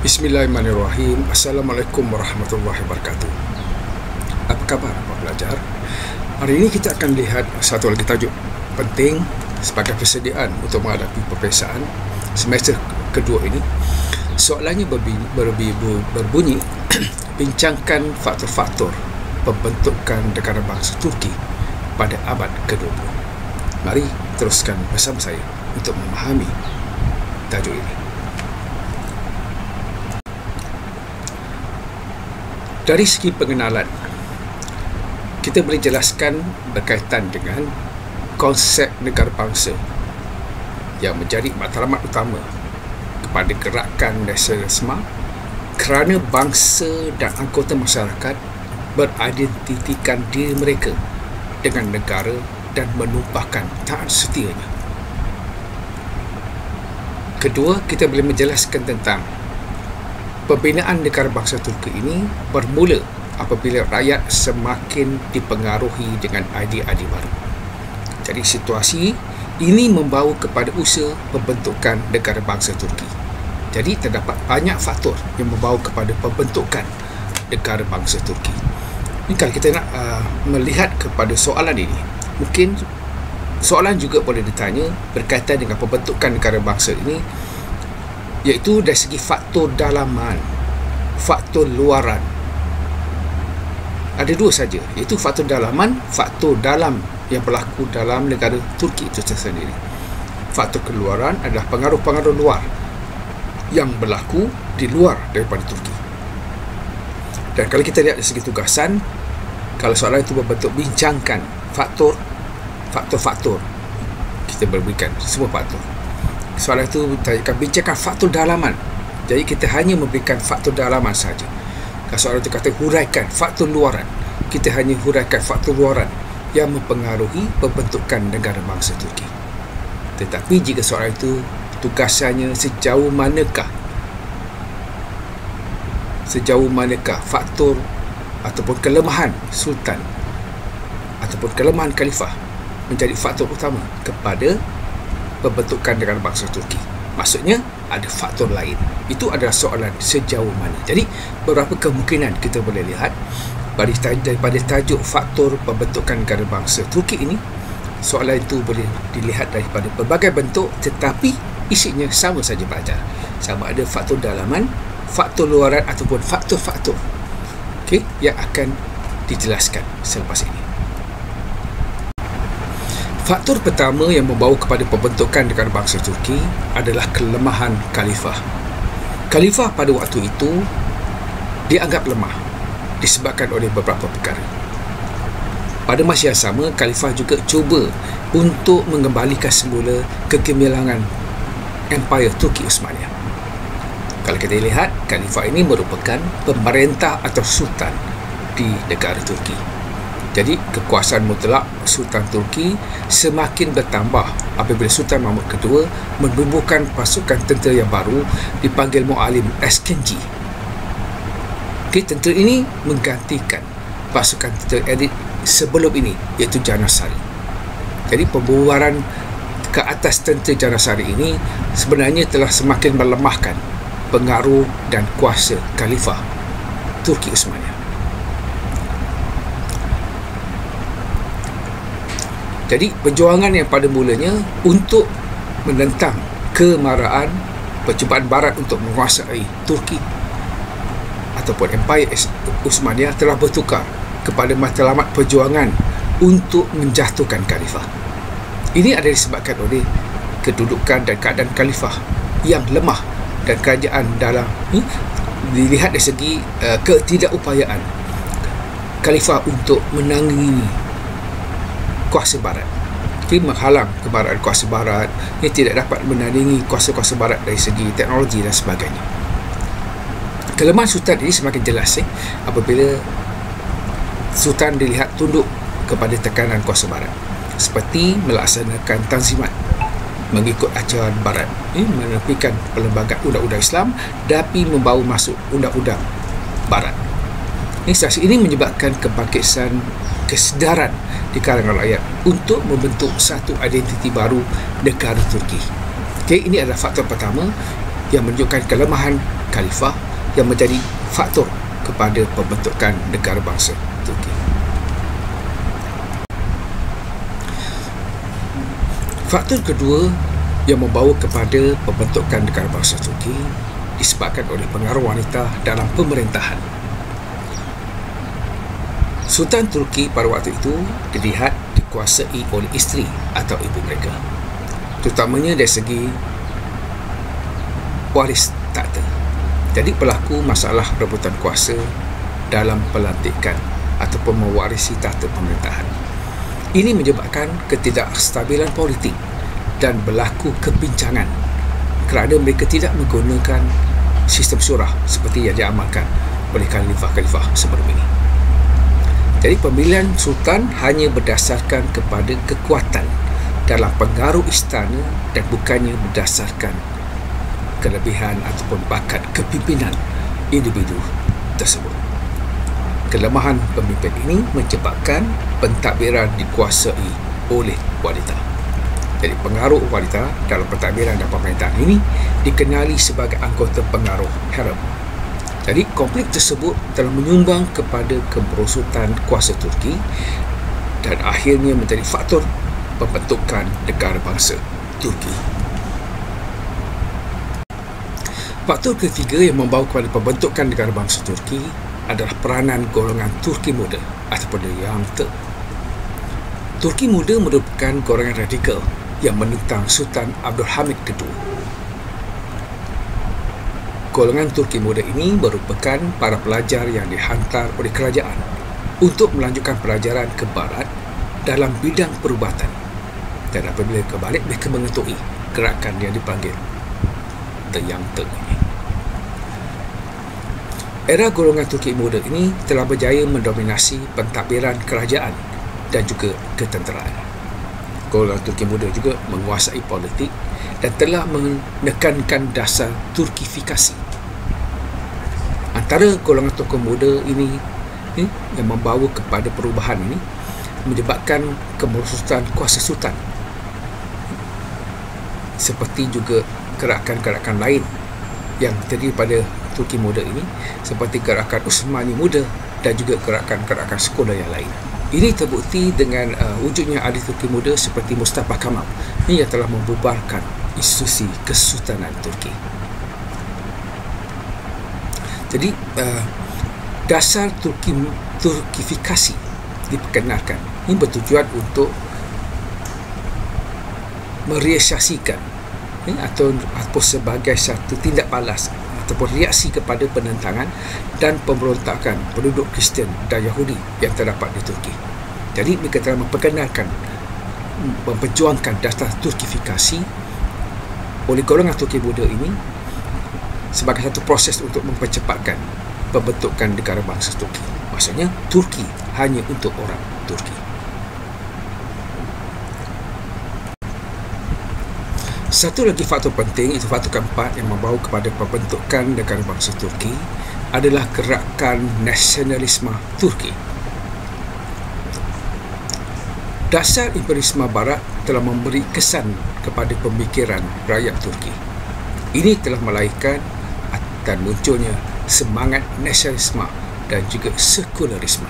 Bismillahirrahmanirrahim. Assalamualaikum warahmatullahi wabarakatuh. Apa khabar Pak Pelajar? Hari ini kita akan lihat satu lagi tajuk penting sebagai persediaan untuk menghadapi peperiksaan semester kedua ini. Soalannya berbunyi bincangkan faktor-faktor pembentukan negara bangsa Turki pada abad ke-20. Mari teruskan bersama saya untuk memahami tajuk ini. Dari segi pengenalan, kita boleh jelaskan berkaitan dengan konsep negara bangsa yang menjadi matlamat utama kepada gerakan nasionalisme kerana bangsa dan anggota masyarakat beridentifikan diri mereka dengan negara dan menumpahkan taat setianya. Kedua, kita boleh menjelaskan tentang pembinaan negara bangsa Turki ini bermula apabila rakyat semakin dipengaruhi dengan idea-idea baru. Jadi situasi ini membawa kepada usaha pembentukan negara bangsa Turki. Jadi terdapat banyak faktor yang membawa kepada pembentukan negara bangsa Turki. Ini kalau kita nak melihat kepada soalan ini, mungkin soalan juga boleh ditanya berkaitan dengan pembentukan negara bangsa ini, iaitu dari segi faktor dalaman, faktor luaran. Ada dua saja, iaitu faktor dalaman, faktor dalam yang berlaku dalam negara Turki itu sendiri. Faktor keluaran adalah pengaruh-pengaruh luar yang berlaku di luar daripada Turki. Dan kalau kita lihat dari segi tugasan, kalau soalan itu berbentuk bincangkan faktor-faktor, kita berikan semua faktor. Soalan itu akan bincangkan faktor dalaman. Jadi kita hanya memberikan faktor dalaman saja. Kalau soalan itu kata huraikan faktor luaran, kita hanya huraikan faktor luaran yang mempengaruhi pembentukan negara bangsa Turki. Tetapi jika soalan itu tugasannya sejauh manakah faktor ataupun kelemahan sultan ataupun kelemahan khalifah menjadi faktor utama kepada pembentukan negara bangsa Turki. Maksudnya ada faktor lain. Itu adalah soalan sejauh mana. Jadi beberapa kemungkinan kita boleh lihat daripada tajuk faktor pembentukan negara bangsa Turki ini. Soalan itu boleh dilihat daripada pelbagai bentuk, tetapi isinya sama saja pelajar. Sama ada faktor dalaman, faktor luaran ataupun faktor-faktor yang akan dijelaskan selepas ini. Faktor pertama yang membawa kepada pembentukan negara bangsa Turki adalah kelemahan khalifah. Khalifah pada waktu itu dianggap lemah disebabkan oleh beberapa perkara. Pada masa yang sama, khalifah juga cuba untuk mengembalikan semula kegemilangan Empire Turki Osmania. Kalau kita lihat, khalifah ini merupakan pemerintah atau sultan di negara Turki. Jadi kekuasaan mutlak Sultan Turki semakin bertambah apabila Sultan Mahmud II menubuhkan pasukan tentera yang baru dipanggil Mu'alim Eskenci. Tentera ini menggantikan pasukan tentera elit sebelum ini, iaitu Janasari. Jadi pembubaran ke atas tentera Janasari ini sebenarnya telah semakin melemahkan pengaruh dan kuasa Khalifah Turki Osmania. Jadi perjuangan yang pada mulanya untuk menentang kemarahan percubaan Barat untuk menguasai Turki ataupun Empire Osmania telah bertukar kepada matlamat perjuangan untuk menjatuhkan khalifah. Ini adalah disebabkan oleh kedudukan dan keadaan khalifah yang lemah dan kerajaan dalam dilihat dari segi ketidakupayaan khalifah untuk menangani kuasa Barat, menghalang kemarahan kuasa Barat yang tidak dapat menandingi kuasa-kuasa Barat dari segi teknologi dan sebagainya. Kelemahan sultan ini semakin jelas apabila sultan dilihat tunduk kepada tekanan kuasa Barat, seperti melaksanakan tanzimat mengikut ajaran Barat, menepikan perlembagaan undang-undang Islam tapi membawa masuk undang-undang Barat. Situasi ini menyebabkan kebangkitan kesedaran di kalangan rakyat untuk membentuk satu identiti baru negara Turki. Ini adalah faktor pertama yang menunjukkan kelemahan khalifah yang menjadi faktor kepada pembentukan negara bangsa Turki. Faktor kedua yang membawa kepada pembentukan negara bangsa Turki disebabkan oleh pengaruh wanita dalam pemerintahan. Sultan Turki pada waktu itu dilihat dikuasai oleh isteri atau ibu mereka, terutamanya dari segi waris takhta. Jadi berlaku masalah rebutan kuasa dalam pelantikan ataupun mewarisi takhta pemerintahan. Ini menyebabkan ketidakstabilan politik dan berlaku kebincangan kerana mereka tidak menggunakan sistem syurah seperti yang diamalkan oleh khalifah-khalifah sebelum ini. Jadi pemilihan sultan hanya berdasarkan kepada kekuatan dalam pengaruh istana dan bukannya berdasarkan kelebihan ataupun bakat kepimpinan individu tersebut. Kelemahan pemimpin ini menyebabkan pentadbiran dikuasai oleh wanita. Jadi pengaruh wanita dalam pentadbiran dan pemerintahan ini dikenali sebagai anggota pengaruh harem. Jadi konflik tersebut telah menyumbang kepada kemerosotan kuasa Turki dan akhirnya menjadi faktor pembentukan negara bangsa Turki. Faktor ketiga yang membawa kepada pembentukan negara bangsa Turki adalah peranan golongan Turki muda ataupun Young Turk. Turki muda merupakan golongan radikal yang menentang Sultan Abdul Hamid II. Golongan Turki muda ini merupakan para pelajar yang dihantar oleh kerajaan untuk melanjutkan pelajaran ke barat dalam bidang perubatan, dan apabila kebalik mereka mengetui gerakan yang dipanggil The Young Turk ini. Era golongan Turki muda ini telah berjaya mendominasi pentadbiran kerajaan dan juga ketenteraan. Golongan Turki muda juga menguasai politik dan telah menekankan dasar Turkifikasi. Antara golongan Turki muda ini yang membawa kepada perubahan ini menyebabkan kemerosotan kuasa sultan, seperti juga gerakan-gerakan lain yang terdiri pada Turki muda ini, seperti gerakan Utsmani muda dan juga gerakan-gerakan sekolah yang lain. Ini terbukti dengan wujudnya ahli Turki muda seperti Mustafa Kemal ini yang telah membubarkan institusi Kesultanan Turki. Jadi dasar Turkifikasi diperkenalkan. Ini bertujuan untuk merealisasikan atau sebagai satu tindak balas ataupun reaksi kepada penentangan dan pemberontakan penduduk Kristian dan Yahudi yang terdapat di Turki. Jadi mereka telah memperjuangkan dasar Turkifikasi oleh golongan Turki muda ini sebagai satu proses untuk mempercepatkan pembentukan negara bangsa Turki. Maksudnya Turki hanya untuk orang Turki. Satu lagi faktor penting, itu faktor keempat yang membawa kepada pembentukan negara bangsa Turki, adalah gerakan nasionalisme Turki. Dasar imperialisme Barat telah memberi kesan kepada pemikiran rakyat Turki. Ini telah melahirkan dan munculnya semangat nasionalisme dan juga sekularisme.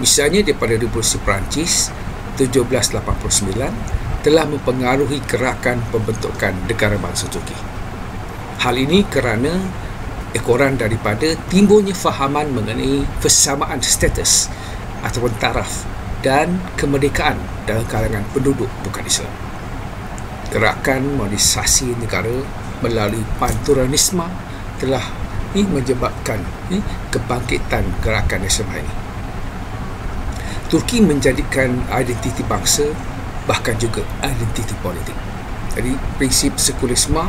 Misalnya daripada Revolusi Perancis 1789 telah mempengaruhi gerakan pembentukan negara bangsa Turki. Hal ini kerana ekoran daripada timbulnya fahaman mengenai persamaan status ataupun taraf dan kemerdekaan dalam kalangan penduduk bukan Islam. Gerakan modernisasi negara melalui panturanisme telah menyebabkan kebangkitan gerakan nasional ini. Turki menjadikan identiti bangsa bahkan juga identiti politik. Jadi prinsip sekularisme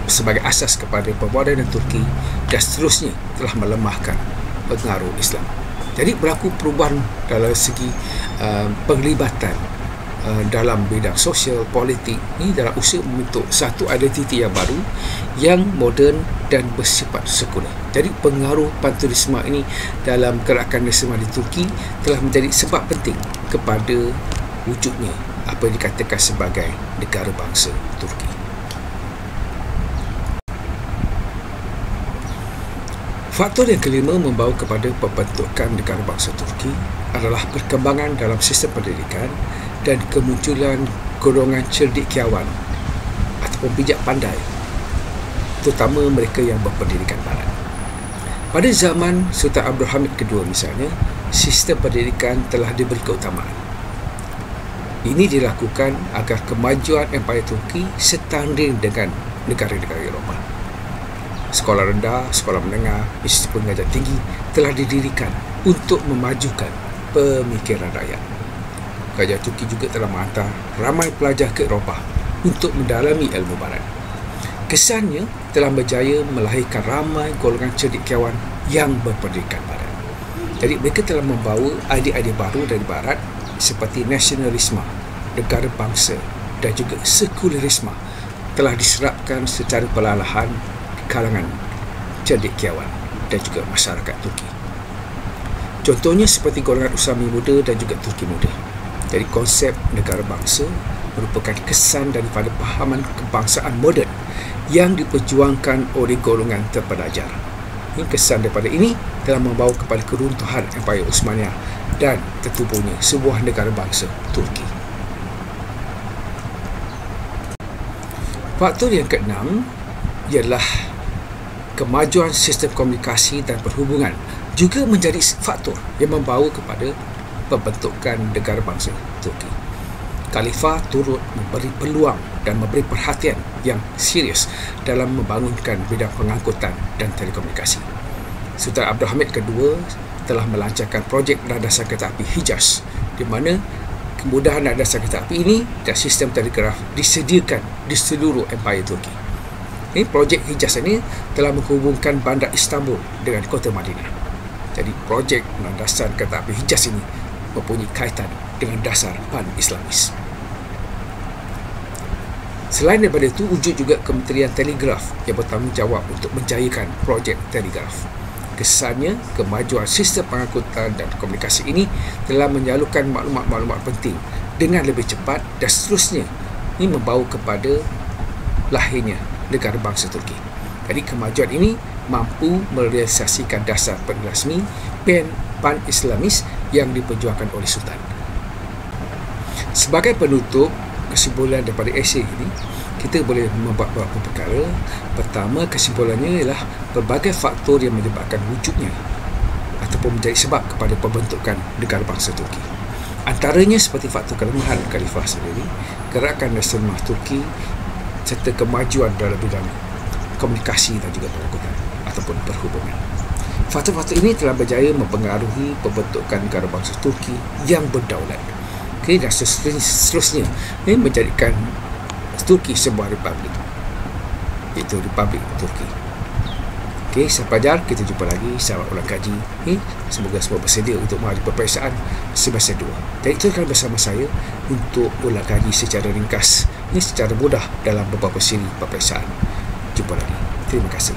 sebagai asas kepada perbudakan Turki dan seterusnya telah melemahkan pengaruh Islam. Jadi berlaku perubahan dalam segi penglibatan dalam bidang sosial, politik ini dalam usaha membentuk satu identiti yang baru yang moden dan bersifat sekular. Jadi pengaruh panturisme ini dalam gerakan nasional di Turki telah menjadi sebab penting kepada wujudnya apa yang dikatakan sebagai negara bangsa Turki. Faktor yang kelima membawa kepada pembentukan negara bangsa Turki adalah perkembangan dalam sistem pendidikan dan kemunculan golongan cendekiawan ataupun bijak pandai, terutama mereka yang berpendidikan barat. Pada zaman Sultan Abdul Hamid II misalnya, sistem pendidikan telah diberi keutamaan. Ini dilakukan agar kemajuan Empayar Turki setanding dengan negara-negara Eropah. Sekolah rendah, sekolah menengah, institusi pengajian tinggi telah didirikan untuk memajukan pemikiran rakyat. Kerajaan Turki juga telah menghantar ramai pelajar ke Eropah untuk mendalami ilmu barat. Kesannya telah berjaya melahirkan ramai golongan cendekiawan yang berpendidikan barat. Jadi mereka telah membawa idea-idea baru dari barat seperti nasionalisme, negara bangsa dan juga sekulerisme telah diserapkan secara perlahan di kalangan cendekiawan dan juga masyarakat Turki. Contohnya seperti golongan Usami muda dan juga Turki muda. Jadi konsep negara bangsa merupakan kesan daripada pahaman kebangsaan moden yang diperjuangkan oleh golongan terpelajar. Ini kesan daripada ini telah membawa kepada keruntuhan Empayar Osmania dan tertubuhnya sebuah negara bangsa Turki. Faktor yang keenam ialah kemajuan sistem komunikasi dan perhubungan juga menjadi faktor yang membawa kepada pembentukan negara bangsa Turki. Khalifah turut memberi peluang dan memberi perhatian yang serius dalam membangunkan bidang pengangkutan dan telekomunikasi. Sultan Abdul Hamid II telah melancarkan projek landasan kereta api Hijaz, di mana kemudahan landasan kereta api ini dan sistem telegraf disediakan di seluruh Empayar Turki. Ini projek Hijaz ini telah menghubungkan bandar Istanbul dengan kota Madinah. Jadi projek landasan kereta api Hijaz ini mempunyai kaitan dengan dasar pan-Islamis. Selain daripada itu, wujud juga Kementerian Telegraf yang bertanggungjawab untuk menjayakan projek telegraf. Kesannya, kemajuan sistem pengangkutan dan komunikasi ini telah menyalurkan maklumat-maklumat penting dengan lebih cepat dan seterusnya. Ini membawa kepada lahirnya negara bangsa Turki. Jadi kemajuan ini mampu merealisasikan dasar pan-Islami, pan-Islamis yang diperjuangkan oleh Sultan. Sebagai penutup, kesimpulan daripada esei ini, kita boleh membuat beberapa perkara. Pertama, kesimpulannya ialah pelbagai faktor yang menyebabkan wujudnya ataupun menjadi sebab kepada pembentukan negara bangsa Turki. Antaranya seperti faktor kelemahan Khalifah sendiri, gerakan nasional Turki serta kemajuan dalam bidang komunikasi dan juga pengangkutan ataupun perhubungan. Faktor-faktor ini telah berjaya mempengaruhi pembentukan negara bangsa Turki yang berdaulat. Dan seterusnya ini menjadikan Turki sebuah republik, iaitu Republik Turki. Saya pelajar, kita jumpa lagi sahabat ulang kaji. Semoga semua bersedia untuk menghadiri peperiksaan semester 2. Dan itu akan bersama saya untuk ulang kaji secara ringkas, secara mudah dalam beberapa siri peperiksaan. Jumpa lagi. Terima kasih.